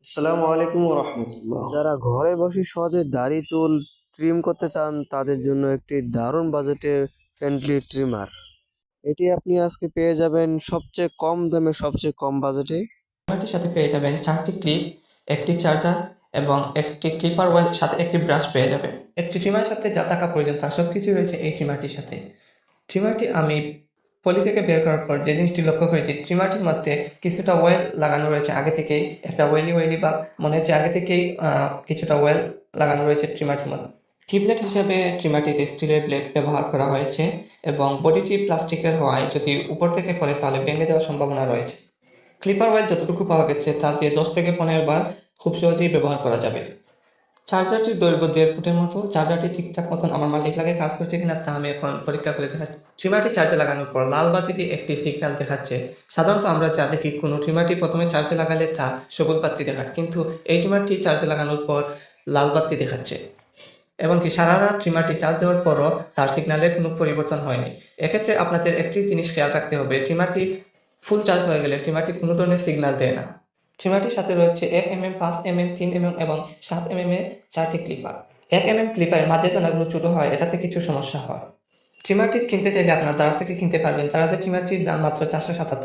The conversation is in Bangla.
আসসালামু আলাইকুম রহমতুল্লাহ। যারা ঘরে বসে সহজে দাড়ি চুল ট্রিম করতে চান তাদের জন্য একটি দারুণ বাজেটের ফ্রেন্ডলি ট্রিমার। এটি আপনি আজকে পেয়ে যাবেন সবচেয়ে কম দামে সবচেয়ে কম বাজেটে। ট্রিমারটির সাথে পেয়ে যাবেন 4টি ক্লিপ, একটি চার্জার এবং একটি ক্লিপার ওয়েল সাথে একটি ব্রাশ পেয়ে যাবেন। একটি ট্রিমারের সাথে যা টাকা প্রয়োজন তার সব কিছুই রয়েছে এই ট্রিমারটির সাথে। ট্রিমারটি আমি পলি থেকে বের করার পর যে জিনিসটি লক্ষ্য করেছি, ট্রিমারটির মধ্যে কিছুটা ওয়েল লাগানো রয়েছে আগে থেকেই, একটা ওয়েলি বা মনে হচ্ছে আগে থেকেই কিছুটা ওয়েল লাগানো রয়েছে ট্রিমারটির মধ্যে। কিব্লেড হিসেবে ট্রিমারটিতে স্টিলের ব্লেড ব্যবহার করা হয়েছে এবং বডিটি প্লাস্টিকের হওয়ায় যদি উপর থেকে পড়ে তাহলে ভেঙে যাওয়ার সম্ভাবনা রয়েছে। ক্লিপার ওয়েল যতটুকু পাওয়া গেছে তা দিয়ে 10 থেকে 15 বার খুব সহজেই ব্যবহার করা যাবে। চার্জারটির দৈর্ঘ্য 1.5 ফুটের মতো। চার্জারটি ঠিকঠাক মতন আমার মাল্টি প্লাগে কাজ করছে কিনা তা আমি এখন পরীক্ষা করে দেখাচ্ছি। ট্রিমারটি চার্জে লাগানোর পর লাল বাতিটি একটি সিগন্যাল দেখাচ্ছে। সাধারণত আমরা যা দেখি কোনো ট্রিমারটি প্রথমে চার্জে লাগালে তা সবুজ বাতি দেখায়, কিন্তু এই ট্রিমারটি চার্জে লাগানোর পর লাল বাতি দেখাচ্ছে। এমনকি সারা রাত ট্রিমারটি চার্জ দেওয়ার পরও তার সিগন্যালের কোনো পরিবর্তন হয়নি। এক্ষেত্রে আপনাদের একটি জিনিস খেয়াল রাখতে হবে, ট্রিমারটি ফুল চার্জ হয়ে গেলে ট্রিমারটি কোনো ধরনের সিগন্যাল দেয় না। ট্রিমারটির সাথে রয়েছে 1 mm, 5 mm, 3 mm এবং 7 mm এর 4টি ক্লিপার। 1 mm ক্লিপারের মাঝের দানাগুলো ছোটো হয়, এটাতে কিছু সমস্যা হয়। ট্রিমারটি কিনতে চাইলে আপনার দারাজ থেকে কিনতে পারবেন। দারাজের ট্রিমারটির দাম মাত্র 477।